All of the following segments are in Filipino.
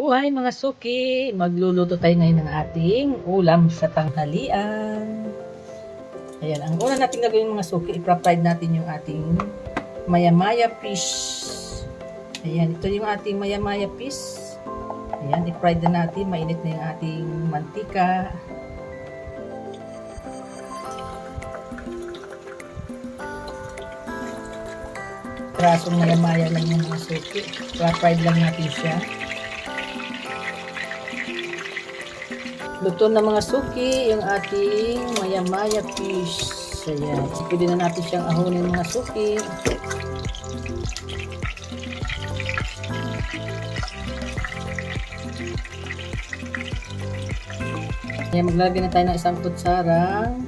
Mabuhay mga suki! Magluluto tayo ngayon ng ating ulam sa tanghalian. Ayan, ang una natin gagawin mga suki, i-fried natin yung ating maya-maya fish. Ayan, ito yung ating maya-maya fish. Ayan, i-fried na natin, mainit na yung ating mantika. Rasong maya-maya lang yung mga suki. Fried lang natin siya. Luto na mga suki yung ating maya-maya fish. Ayan. Pwede na natin siyang ahonin mga suki. Ayan, maglalagay na tayo ng isang kutsarang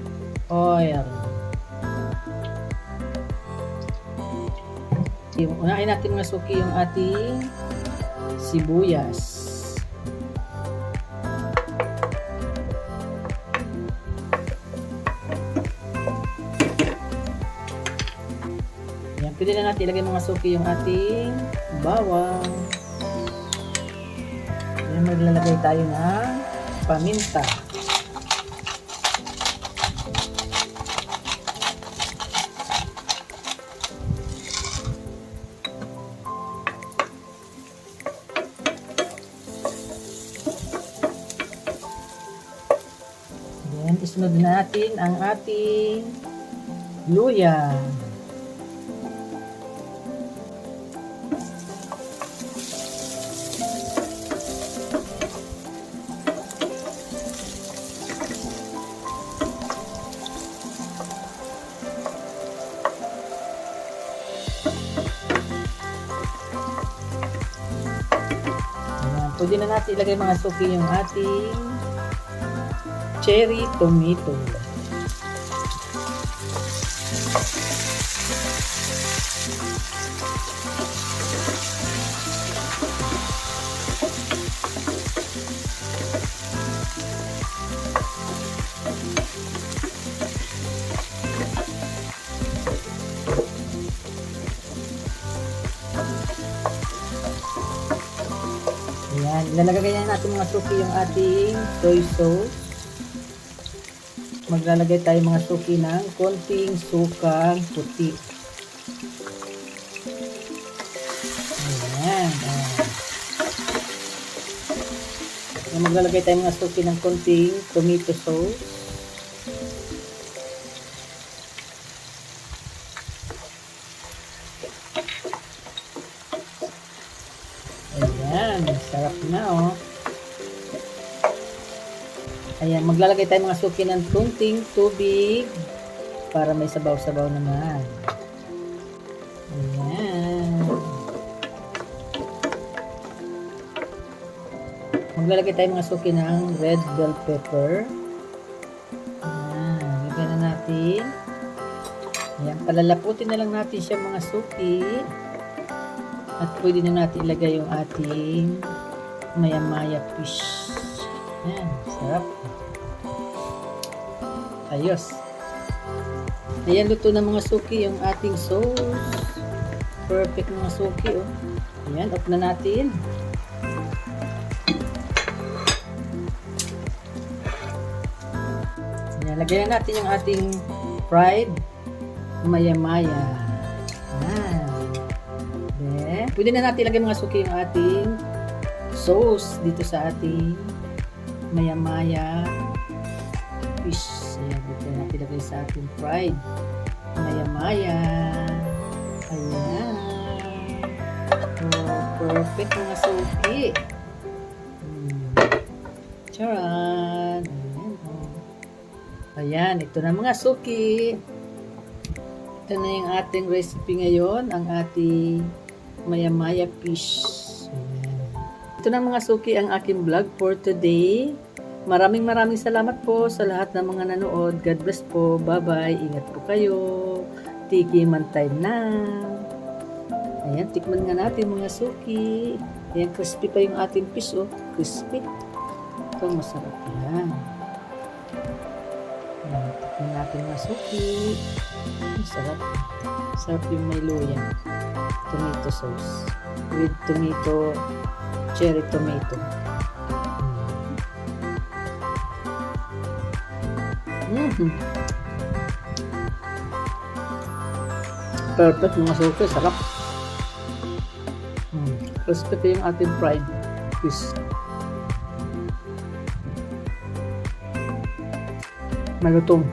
oil. Unahin natin mga suki yung ating sibuyas. Ayan, pwede na natin ilagay mga suki yung ating bawang. Ayan, maglalagay tayo ng paminta. Ayan, isunod natin ang ating luya. Pwede na natin ilagay mga suki yung ating cherry tomato. Ayan, ilalagay na natin mga suki yung ating soy sauce. Maglalagay tayo mga suki ng konting sukang puti. Ayan. Ayan, maglalagay tayo mga suki ng konting tomato sauce. Ayan, sarap na oh. Ayan, maglalagay tayo mga suki ng kunting tubig para may sabaw-sabaw naman. Ayan. Maglalagay tayo mga suki ng red bell pepper. Ayan, lagyan na natin. Ayan, palalaputin na lang natin siya mga suki. At pwede na natin ilagay yung ating maya-maya fish. Ayan, sarap. Ayos. Ayan, luto na mga suki yung ating sauce. Perfect mga suki, oh. Ayan, off na natin. Ayan, lagyan na natin yung ating fried maya-maya. Ayan. Pwede na natin ilagay mga suki yung ating sauce dito sa ating maya-maya fish. Ayan, dito natin ilagay sa ating fried maya-maya. Ayan. Oh, perfect mga suki. Charan. Ayan, oh. Ayan, ito na mga suki. Ito na yung ating recipe ngayon, ang ating maya-maya fish. Ayan. Ito na mga suki ang aking vlog for today. Maraming salamat po sa lahat ng mga nanood. God bless po. Bye-bye. Ingat po kayo. Tiki man time na. Ayan, tikman nga natin mga suki. Ayan, crispy pa yung ating fish, oh. Crispy. Ito, masarap yan. Ayan, tikman natin mga suki. Masarap. Sarap yung may luya. Tomato sauce with tomato cherry tomato. Mhm. Perfect mga suki, sarap. Crispy pa yung ating fried fish. Malutong.